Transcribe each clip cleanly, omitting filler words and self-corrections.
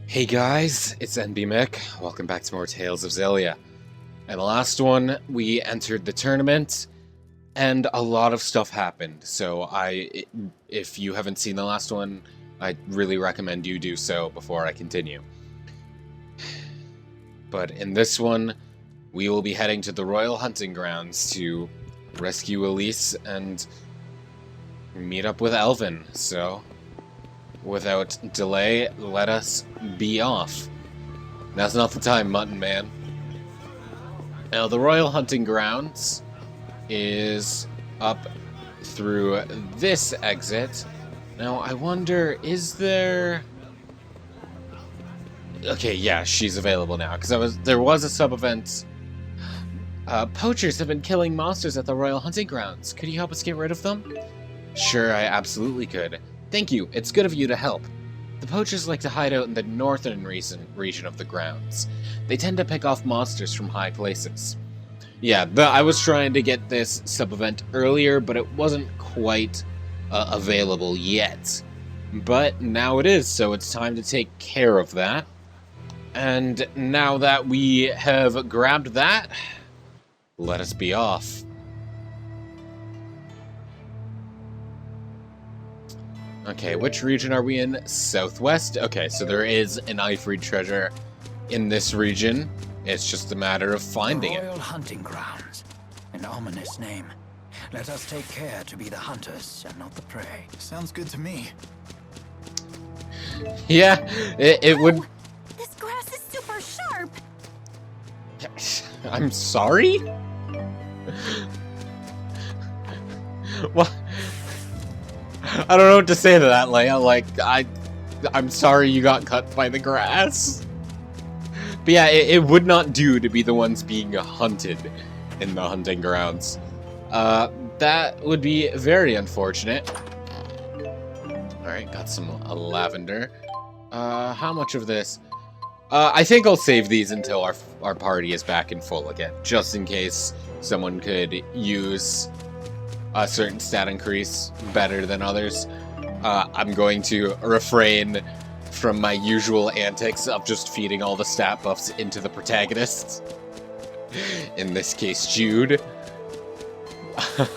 Hey guys, it's NB Mick. Welcome back to more Tales of Xillia. In the last one, we entered the tournament, and a lot of stuff happened. So if you haven't seen the last one, I really recommend you do so before I continue. But in this one, we will be heading to the Royal Hunting Grounds to rescue Elise and meet up with Elvin. So, without delay, let us be off. Now's not the time, Mutton Man. Now, the Royal Hunting Grounds is up through this exit. Now, I wonder, is there... Okay, yeah, she's available now, because there was a sub-event. Poachers have been killing monsters at the Royal Hunting Grounds. Could you help us get rid of them? Sure, I absolutely could. Thank you, it's good of you to help. The poachers like to hide out in the northern region of the grounds. They tend to pick off monsters from high places. Yeah, I was trying to get this sub-event earlier, but it wasn't quite available yet. But now it is, so it's time to take care of that. And now that we have grabbed that, let us be off. Okay, which region are we in? Southwest? Okay, so there is an Ifrit treasure in this region. It's just a matter of finding it. Royal Hunting Grounds. An ominous name. Let us take care to be the hunters and not the prey. Sounds good to me. Yeah, it would... This grass is super sharp! I'm sorry? What? I don't know what to say to that, Leia. Like, I'm sorry you got cut by the grass. But yeah, it would not do to be the ones being hunted in the hunting grounds. That would be very unfortunate. Alright, got some lavender. How much of this? I think I'll save these until our party is back in full again, just in case someone could use a certain stat increase better than others. I'm going to refrain from my usual antics of just feeding all the stat buffs into the protagonists. In this case, Jude.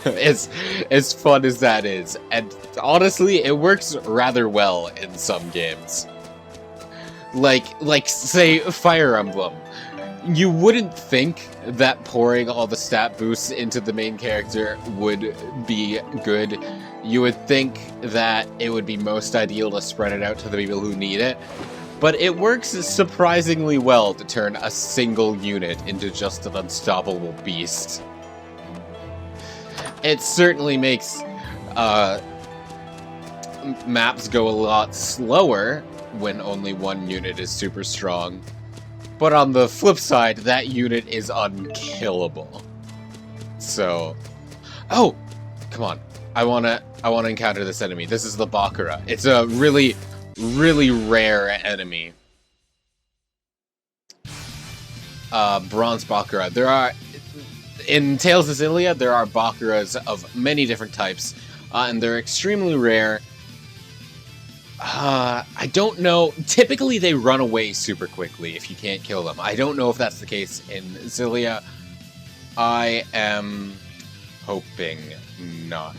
As fun as that is, and honestly, it works rather well in some games. Like say, Fire Emblem. You wouldn't think that pouring all the stat boosts into the main character would be good. You would think that it would be most ideal to spread it out to the people who need it. But it works surprisingly well to turn a single unit into just an unstoppable beast. It certainly makes maps go a lot slower when only one unit is super strong. But on the flip side, that unit is unkillable. So, oh, come on! I wanna encounter this enemy. This is the Bacura. It's a really, really rare enemy. Bronze Bacura. There are in Tales of Xillia, there are Bacuras of many different types, and they're extremely rare. I don't know. Typically, they run away super quickly if you can't kill them. I don't know if that's the case in Xillia. I am hoping not.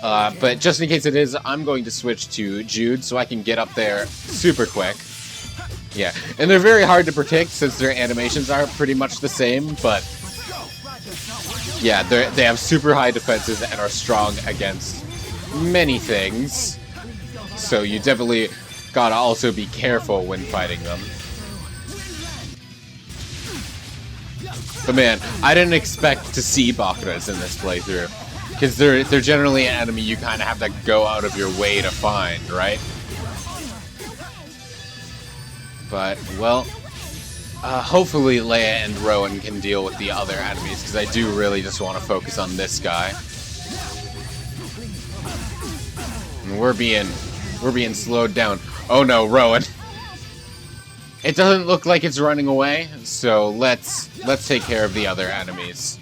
But just in case it is, I'm going to switch to Jude so I can get up there super quick. Yeah, and they're very hard to predict since their animations are pretty much the same, but yeah, they have super high defenses and are strong against many things, so you definitely gotta also be careful when fighting them. But man, I didn't expect to see Bakuras in this playthrough, because they're generally an enemy you kind of have to go out of your way to find, right? But, well, hopefully Leia and Rowan can deal with the other enemies, because I do really just want to focus on this guy. And we're being slowed down. Oh no, Rowan. It doesn't look like it's running away, so let's take care of the other enemies.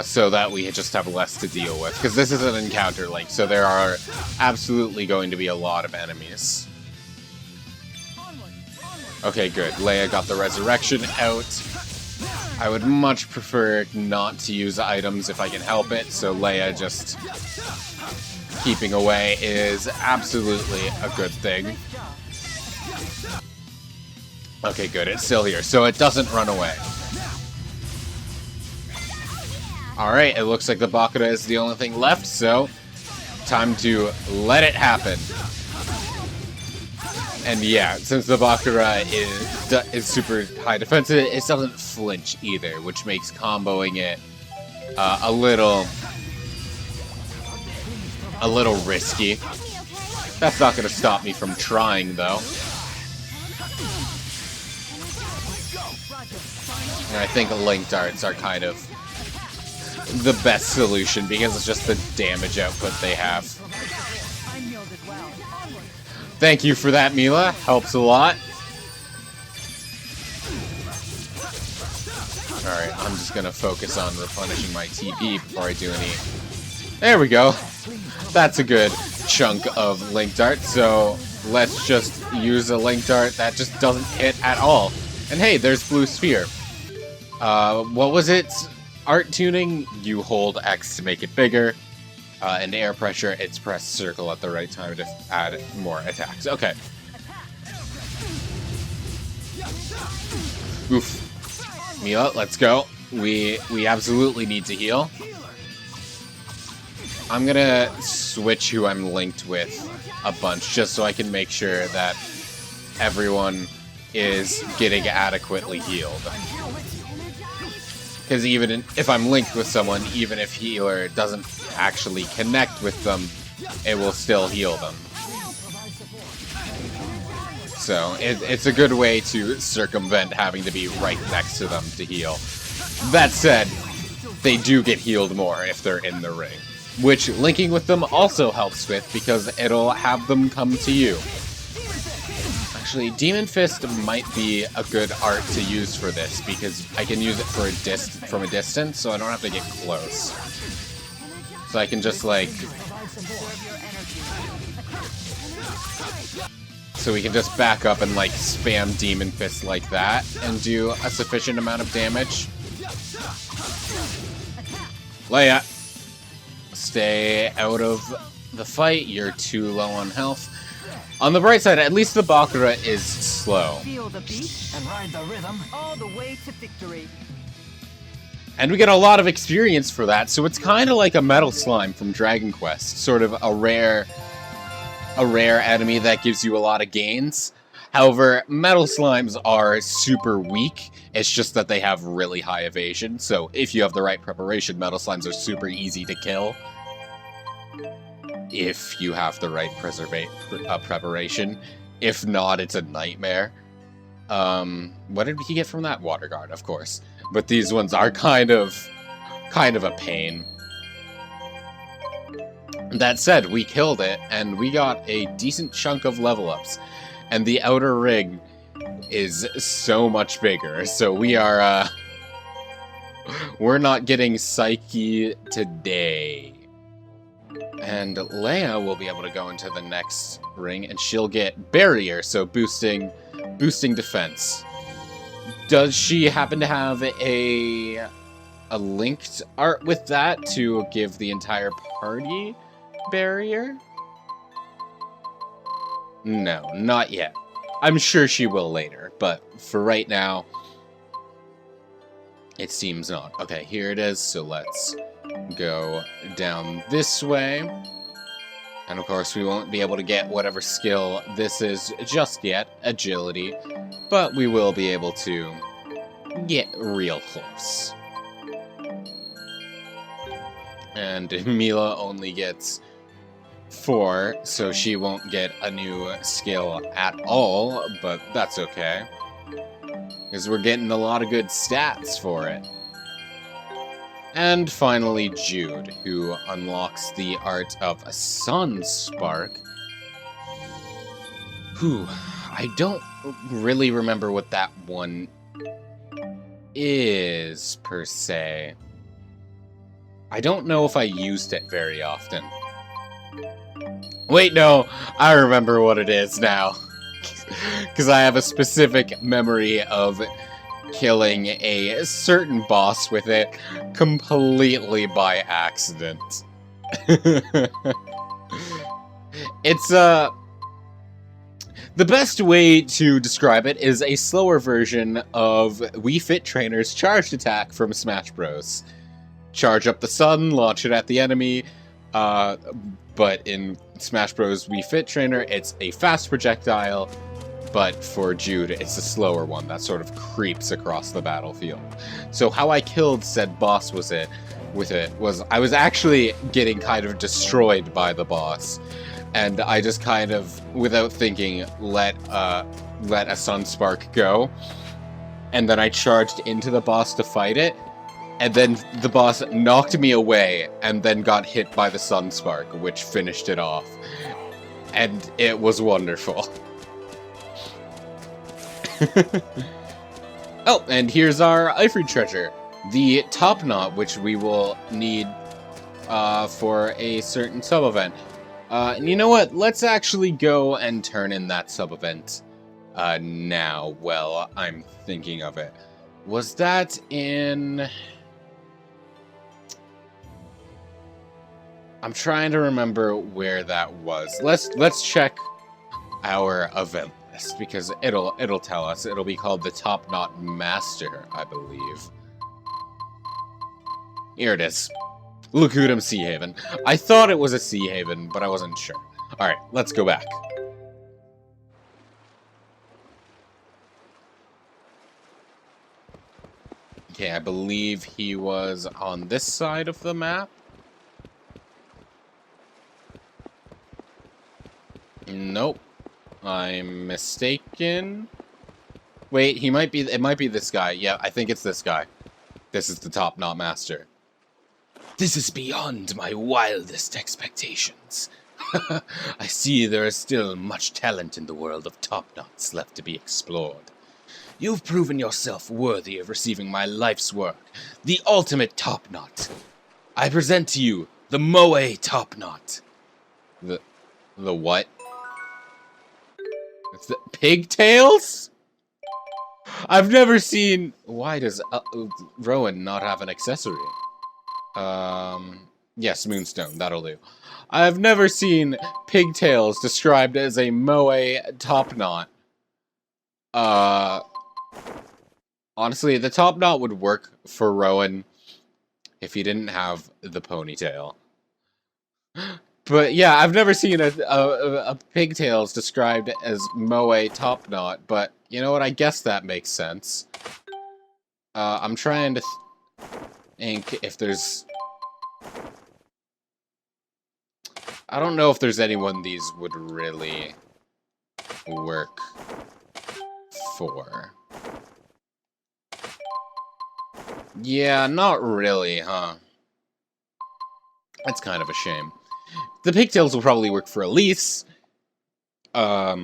So that we just have less to deal with. Because this is an encounter link, so there are absolutely going to be a lot of enemies. Okay, good. Leia got the resurrection out. I would much prefer not to use items if I can help it, so Leia just keeping away is absolutely a good thing. Okay, good. It's still here, so it doesn't run away. Alright, it looks like the Bacura is the only thing left, so time to let it happen. And yeah, since the Bacura is super high defense, it doesn't flinch either, which makes comboing it a little risky. That's not going to stop me from trying, though. And I think link darts are kind of the best solution because it's just the damage output they have. Thank you for that, Mila. Helps a lot. Alright, I'm just gonna focus on replenishing my TP before I do any... There we go. That's a good chunk of link dart, so let's just use a link dart that just doesn't hit at all. And hey, there's blue sphere. What was it? Art tuning, you hold X to make it bigger. And air pressure, it's press circle at the right time to add more attacks. Okay. Oof. Mila, let's go. We absolutely need to heal. I'm gonna switch who I'm linked with a bunch, just so I can make sure that everyone is getting adequately healed. Because even if I'm linked with someone, even if healer doesn't actually connect with them, it will still heal them. So it's a good way to circumvent having to be right next to them to heal. That said, they do get healed more if they're in the ring, which linking with them also helps with because it'll have them come to you. Actually, Demon Fist might be a good art to use for this, because I can use it for from a distance, so I don't have to get close. So I can just, like... So we can just back up and, like, spam Demon Fist like that, and do a sufficient amount of damage. Leia! Stay out of the fight, you're too low on health. On the bright side, at least the Bacura is slow. Feel the beat and ride the rhythm All the way to victory. And we get a lot of experience for that, so it's kind of like a Metal Slime from Dragon Quest. Sort of a rare enemy that gives you a lot of gains. However, Metal Slimes are super weak. It's just that they have really high evasion, so if you have the right preparation, Metal Slimes are super easy to kill. If you have the right preparation. If not, it's a nightmare. What did he get from that? Water Guard, of course. But these ones are kind of a pain. That said, we killed it, and we got a decent chunk of level ups. And the outer ring is so much bigger, so we are, we're not getting Psyche today. And Leia will be able to go into the next ring, and she'll get Barrier, so boosting defense. Does she happen to have a linked art with that to give the entire party Barrier? No, not yet. I'm sure she will later, but for right now, it seems not. Okay, here it is, so let's go down this way. And of course, we won't be able to get whatever skill this is just yet, agility, but we will be able to get real close. And Mila only gets 4, so she won't get a new skill at all, but that's okay. Because we're getting a lot of good stats for it. And finally, Jude, who unlocks the art of a Sun Spark. Whew, I don't really remember what that one is, per se. I don't know if I used it very often. Wait, no, I remember what it is now. Because I have a specific memory of killing a certain boss with it completely by accident. It's, the best way to describe it is a slower version of Wii Fit Trainer's charged attack from Smash Bros. Charge up the sun, launch it at the enemy, but in Smash Bros. Wii Fit Trainer, it's a fast projectile, but for Jude, it's a slower one that sort of creeps across the battlefield. So how I killed said boss was I was actually getting kind of destroyed by the boss, and I just kind of, without thinking, let a Sun Spark go, and then I charged into the boss to fight it, and then the boss knocked me away, and then got hit by the Sun Spark, which finished it off. And it was wonderful. Oh, and here's our Ifrit treasure. The top knot, which we will need for a certain sub-event. And you know what? Let's actually go and turn in that sub-event now. Well, I'm thinking of it. Was that in... I'm trying to remember where that was. Let's check our event list, because it'll tell us. It'll be called the Top Knot Master, I believe. Here it is. Lacudum Sea Haven. I thought it was a Sea Haven, but I wasn't sure. Alright, let's go back. Okay, I believe he was on this side of the map. Nope. I'm mistaken. Wait, it might be this guy. Yeah, I think it's this guy. This is the Top Knot Master. This is beyond my wildest expectations. I see there is still much talent in the world of top knots left to be explored. You've proven yourself worthy of receiving my life's work, the ultimate top knot. I present to you the Moe Top Knot. The what? It's the pigtails? I've never seen... Why does Rowan not have an accessory? Yes, Moonstone, that'll do. I've never seen pigtails described as a Moe top knot. Honestly, the top knot would work for Rowan if he didn't have the ponytail. But yeah, I've never seen a pigtails described as Moe top knot, but you know what, I guess that makes sense. I'm trying to think if there's... I don't know if there's anyone these would really work for. Yeah, not really, huh? That's kind of a shame. The pigtails will probably work for Elise. But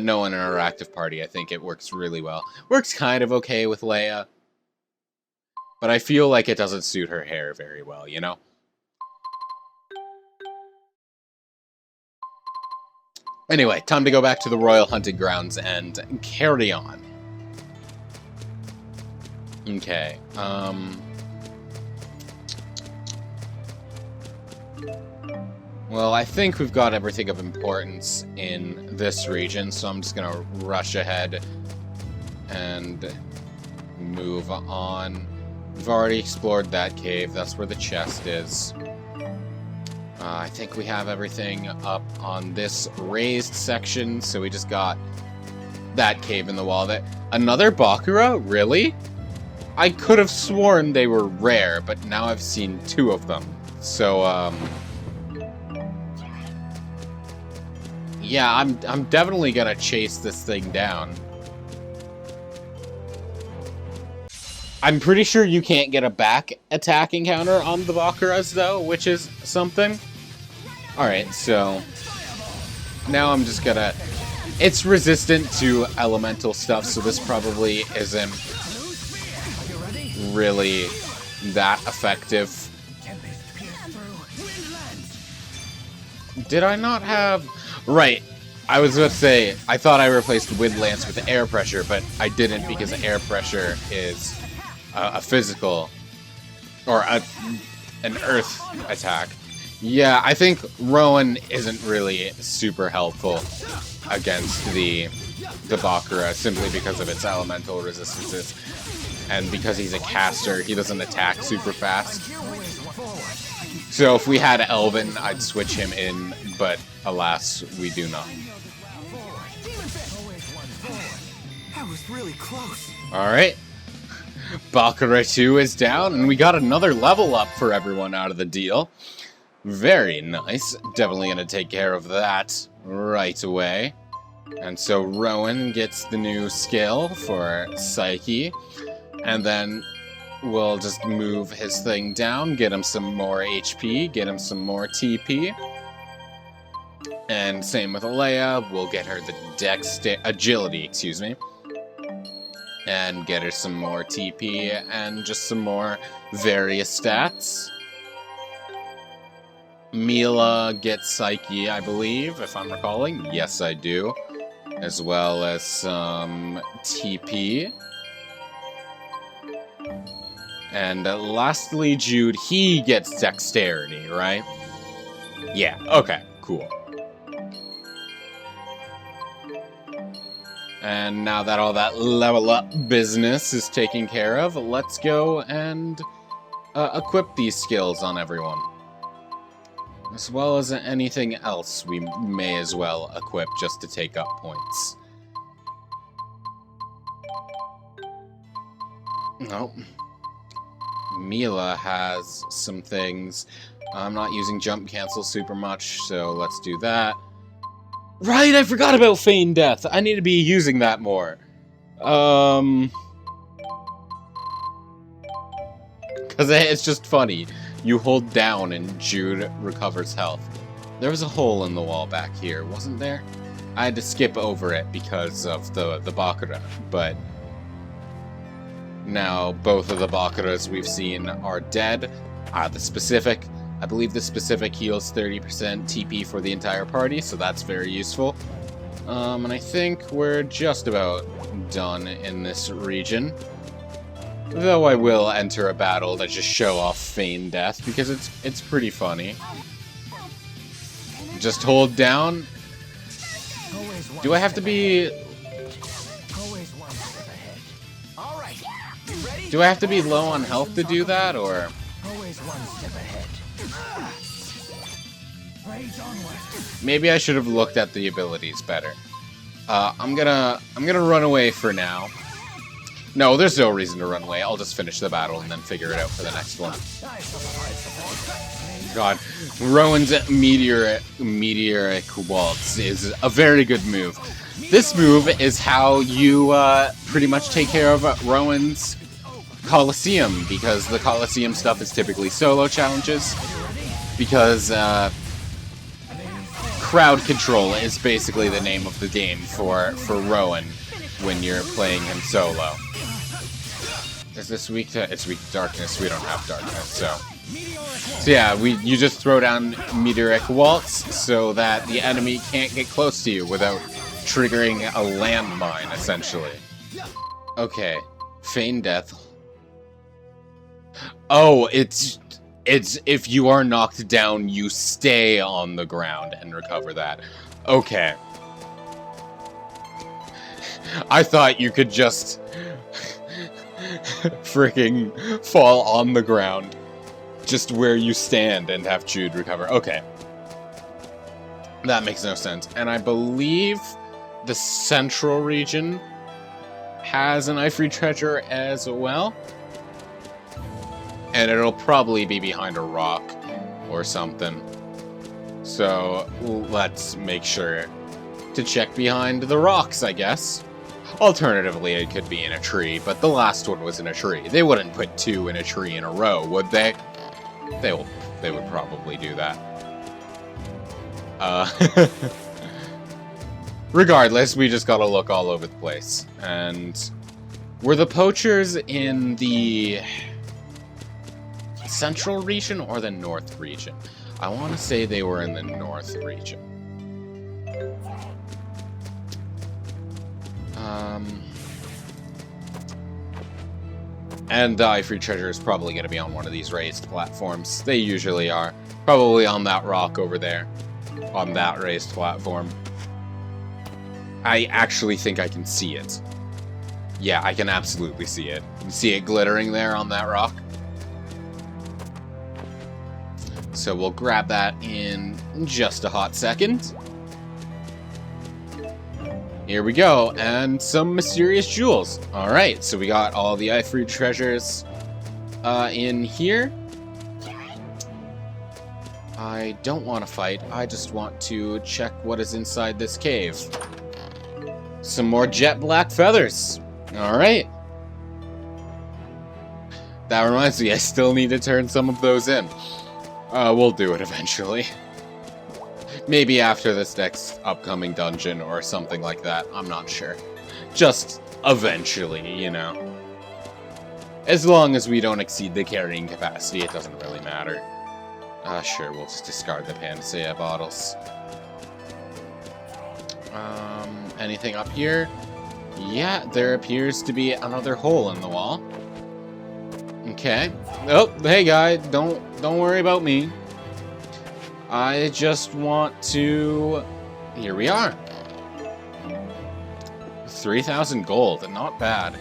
no in an interactive party, I think it works really well. Works kind of okay with Leia. But I feel like it doesn't suit her hair very well, you know? Anyway, time to go back to the Royal Hunting Grounds and carry on. Okay, well, I think we've got everything of importance in this region, so I'm just gonna rush ahead and move on. We've already explored that cave, that's where the chest is. I think we have everything up on this raised section, so we just got that cave in the wall. Another Bacura? Really? I could have sworn they were rare, but now I've seen 2 of them. So, yeah, I'm definitely gonna chase this thing down. I'm pretty sure you can't get a back attack encounter on the Bacuras, though, which is something. Alright, so now I'm just gonna... It's resistant to elemental stuff, so this probably isn't really that effective. Did I not have... Right. I was about to say, I thought I replaced Wind Lance with Air Pressure, but I didn't because Air Pressure is a physical, or an Earth attack. Yeah, I think Rowan isn't really super helpful against the Bacura, simply because of its elemental resistances. And because he's a caster, he doesn't attack super fast. So if we had Elven, I'd switch him in, but alas, we do not. That was really close. Alright. Bacura 2 is down, and we got another level up for everyone out of the deal. Very nice. Definitely gonna take care of that right away. And so Rowan gets the new skill for Psyche, and then we'll just move his thing down, get him some more HP, get him some more TP. And same with Alea, we'll get her the agility, excuse me. And get her some more TP and just some more various stats. Mila gets Psyche, I believe, if I'm recalling. Yes, I do. As well as some TP. And lastly, Jude, he gets Dexterity, right? Yeah, okay, cool. And now that all that level up business is taken care of, let's go and equip these skills on everyone. As well as anything else we may as well equip just to take up points. Nope. Mila has some things. I'm not using jump cancel super much, so let's do that. Right, I forgot about Feign Death. I need to be using that more. Because it's just funny. You hold down and Jude recovers health. There was a hole in the wall back here, wasn't there? I had to skip over it because of the Bacura, but now both of the Bacuras we've seen are dead. I believe the specific heals 30% TP for the entire party, so that's very useful. And I think we're just about done in this region. Though I will enter a battle to just show off Feign Death, because it's pretty funny. Just hold down. Do I have to be... Do I have to be low on health to do that, or... Maybe I should have looked at the abilities better. I'm gonna run away for now. No, there's no reason to run away. I'll just finish the battle and then figure it out for the next one. God, Rowan's meteoric waltz is a very good move. This move is how you pretty much take care of Rowan's Colosseum, because the Colosseum stuff is typically solo challenges. Because crowd control is basically the name of the game for Rowan when you're playing him solo. Is this weak to... It's weak to darkness. We don't have darkness, so yeah, you just throw down Meteoric Waltz so that the enemy can't get close to you without triggering a landmine, essentially. Okay, Feign Death. Oh, it's if you are knocked down, you stay on the ground and recover that. Okay. I thought you could just freaking fall on the ground just where you stand and have Jude recover. Okay. That makes no sense. And I believe the central region has an Ifrit treasure as well. And it'll probably be behind a rock or something. So let's make sure to check behind the rocks, I guess. Alternatively, it could be in a tree, but the last one was in a tree. They wouldn't put two in a tree in a row, would they? They would probably do that. Regardless, we just gotta look all over the place. And were the poachers in the central region or the north region? I want to say they were in the north region. And the Ivory Treasure is probably going to be on one of these raised platforms. They usually are. Probably on that rock over there. On that raised platform. I actually think I can see it. Yeah, I can absolutely see it. You see it glittering there on that rock? So we'll grab that in just a hot second. Here we go, and some mysterious jewels. Alright, so we got all the Ivory Treasures in here. I don't want to fight, I just want to check what is inside this cave. Some more jet black feathers. Alright. That reminds me, I still need to turn some of those in. We'll do it eventually. Maybe after this next upcoming dungeon or something like that. I'm not sure. Just eventually, you know. As long as we don't exceed the carrying capacity, it doesn't really matter. Sure, we'll just discard the Panacea bottles. Anything up here? Yeah, there appears to be another hole in the wall. Okay. Oh, hey guy, don't worry about me. I just want to... Here we are. 3,000 gold, not bad.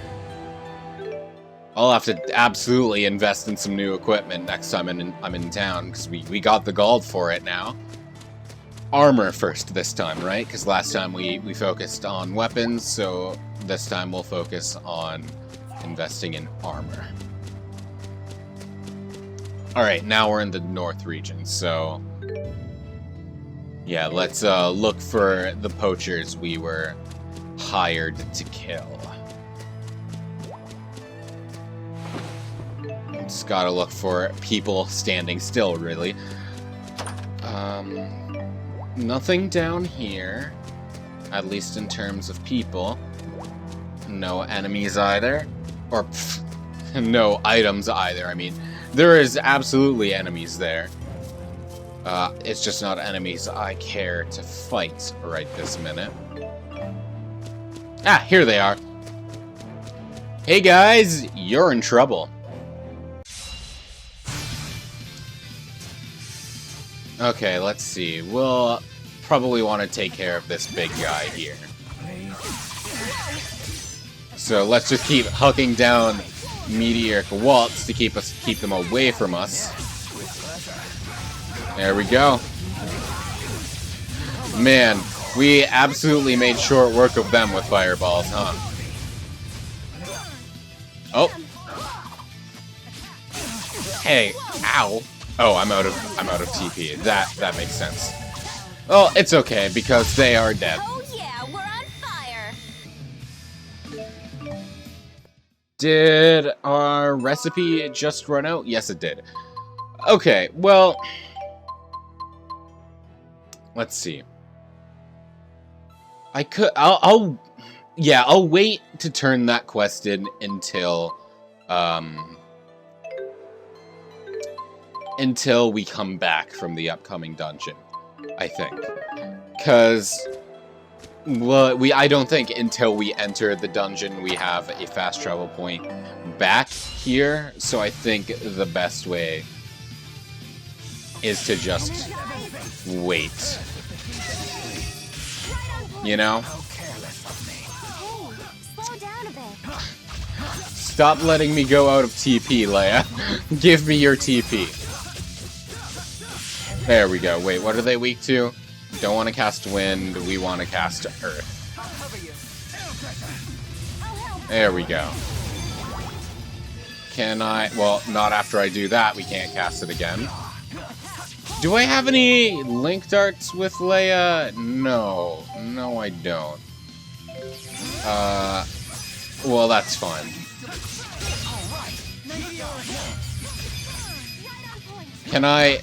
I'll have to absolutely invest in some new equipment next time I'm in town, because we got the gold for it now. Armor first this time, right? Because last time we focused on weapons, so this time we'll focus on investing in armor. Alright, now we're in the north region, so... Yeah, let's look for the poachers we were hired to kill. Just gotta look for people standing still, really. Nothing down here, at least in terms of people. No enemies either. Or, pff, no items either, I mean. There is absolutely enemies there. It's just not enemies I care to fight right this minute. Ah, here they are. Hey guys, you're in trouble. Okay, let's see. We'll probably want to take care of this big guy here. So let's just keep hucking down meteoric waltz to keep them away from us. There we go. Man, we absolutely made short work of them with fireballs, huh? Oh. Hey, ow. Oh, I'm out of TP. That makes sense. Well, it's okay because they are dead. Oh yeah, we're on fire. Did our recipe just run out? Yes, it did. Okay, well, let's see. I'll wait to turn that quest in until we come back from the upcoming dungeon, I think. Because, well, I don't think until we enter the dungeon we have a fast travel point back here, so I think the best way is to just wait. You know? Slow down a bit. Stop letting me go out of TP, Leia. Give me your TP. There we go. Wait, what are they weak to? Don't want to cast wind. We want to cast earth. There we go. Can I... Well, not after I do that. We can't cast it again. Do I have any link darts with Leia? No. No, I don't. Well, that's fine. Can I...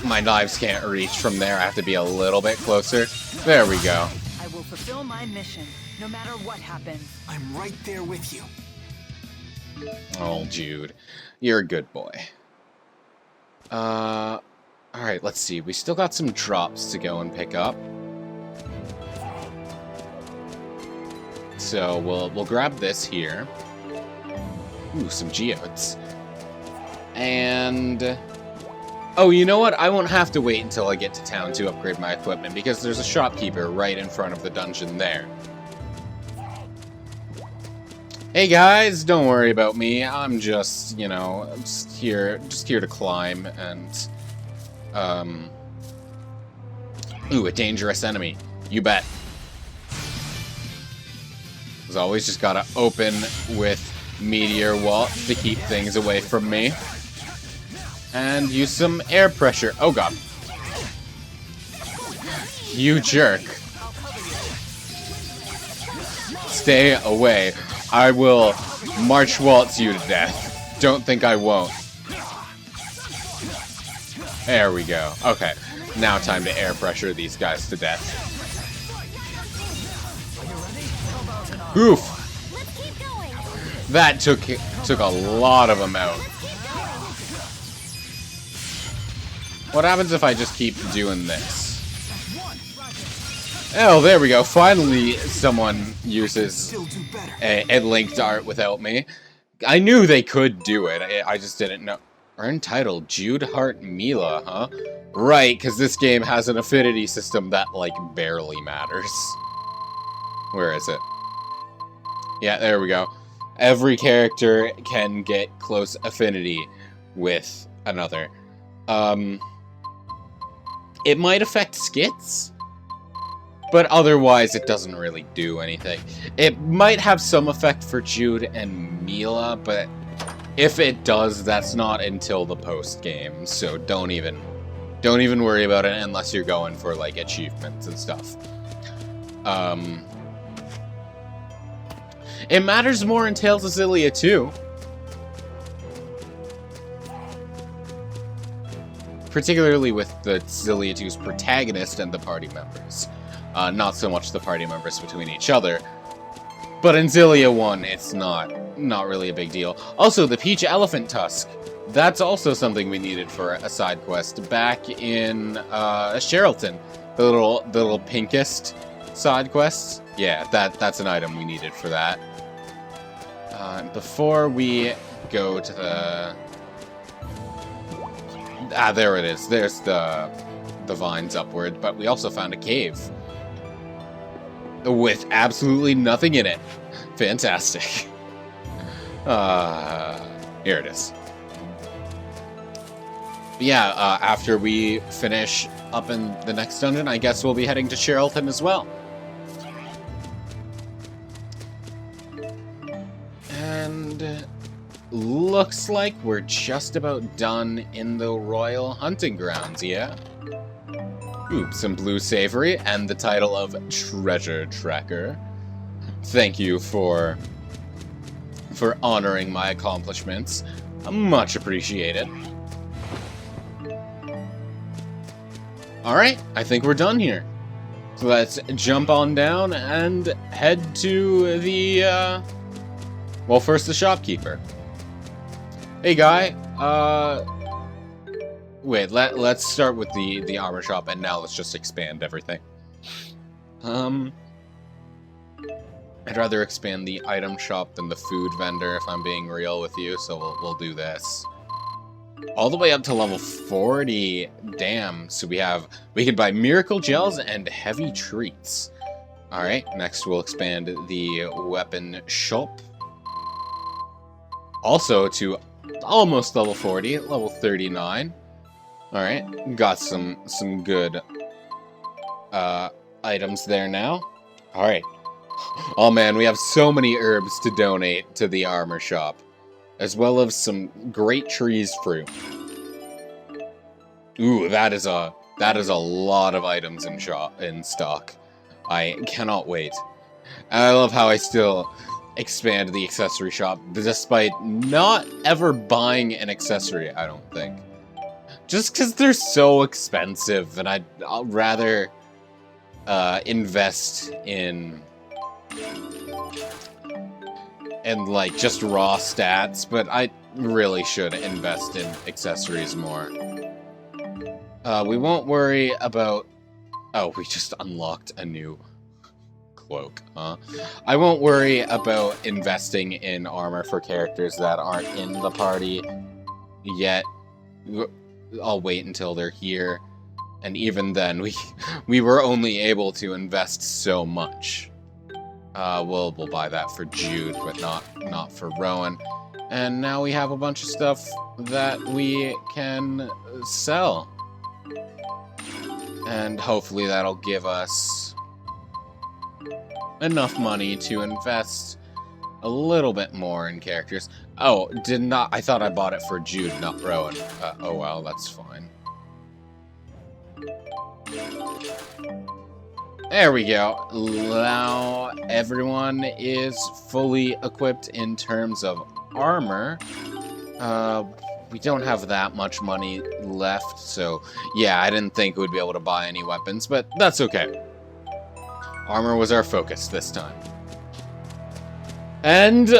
My knives can't reach from there. I have to be a little bit closer. There we go. I will fulfill my mission, no matter what happens. I'm right there with you. Oh, Jude. You're a good boy. Alright, let's see. We still got some drops to go and pick up. So, we'll grab this here. Ooh, some geodes. And... oh, you know what? I won't have to wait until I get to town to upgrade my equipment, because there's a shopkeeper right in front of the dungeon there. Hey guys, don't worry about me. I'm just, you know, just here to climb and... ooh, a dangerous enemy. You bet. As always, just gotta open with Meteor Wall to keep things away from me. And use some air pressure. Oh god. You jerk. Stay away. I will march waltz you to death. Don't think I won't. There we go. Okay. Now time to air pressure these guys to death. Oof. That took a lot of them out. What happens if I just keep doing this? Oh, there we go. Finally, someone uses a linked art without me. I knew they could do it. I just didn't know. Earn title, Jude Hart Mila, huh? Right, because this game has an affinity system that, like, barely matters. Where is it? Yeah, there we go. Every character can get close affinity with another. It might affect skits, but otherwise it doesn't really do anything. It might have some effect for Jude and Mila, but if it does, that's not until the post-game, so don't even worry about it unless you're going for, like, achievements and stuff. It matters more in Tales of Xillia too. Particularly with the Xillia 2's protagonist and the party members. Not so much the party members between each other. But in Xillia 1, it's not really a big deal. Also, the Peach Elephant Tusk. That's also something we needed for a side quest back in Sherrilton. The little pinkest side quest. Yeah, that's an item we needed for that. Before we go to the... ah, there it is. There's the vines upward, but we also found a cave. With absolutely nothing in it. Fantastic. Here it is. But yeah, after we finish up in the next dungeon, I guess we'll be heading to Sherrilton as well. And looks like we're just about done in the Royal Hunting Grounds, yeah? Ooh, some blue savory and the title of Treasure Tracker. Thank you for honoring my accomplishments. Much appreciated. Alright, I think we're done here. So let's jump on down and head to the, well, first the shopkeeper. Hey, guy, wait, let's start with the armor shop, and now let's just expand everything. I'd rather expand the item shop than the food vendor, if I'm being real with you, so we'll do this. All the way up to level 40. Damn. So we can buy miracle gels and heavy treats. Alright, next we'll expand the weapon shop. Also to almost level 40, level 39. Alright, got some good items there now. Alright. Oh man, we have so many herbs to donate to the armor shop. As well as some great trees fruit. Ooh, that is a lot of items in stock. I cannot wait. And I love how I still expand the accessory shop, despite not ever buying an accessory, I don't think. Just because they're so expensive, and I'll rather invest in like just raw stats, but I really should invest in accessories more. We won't worry about... oh, we just unlocked a new cloak, huh? I won't worry about investing in armor for characters that aren't in the party yet. I'll wait until they're here. And even then, we were only able to invest so much. We'll buy that for Jude, but not for Rowan. And now we have a bunch of stuff that we can sell. And hopefully that'll give us enough money to invest a little bit more in characters. Oh, I thought I bought it for Jude, not Rowan. Oh well, that's fine. There we go. Now everyone is fully equipped in terms of armor. We don't have that much money left, so yeah, I didn't think we'd be able to buy any weapons, but that's okay. Armor was our focus this time. And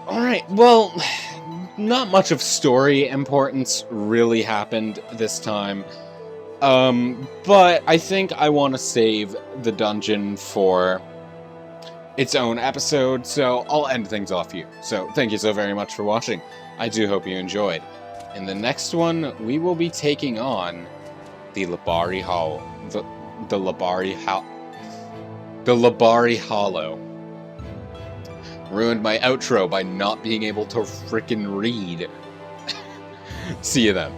alright, well, not much of story importance really happened this time. But I think I want to save the dungeon for its own episode, so I'll end things off here. So thank you so very much for watching. I do hope you enjoyed. In the next one, we will be taking on the Labari Hollow. The Labari Hollow. Ruined my outro by not being able to frickin' read. See you then.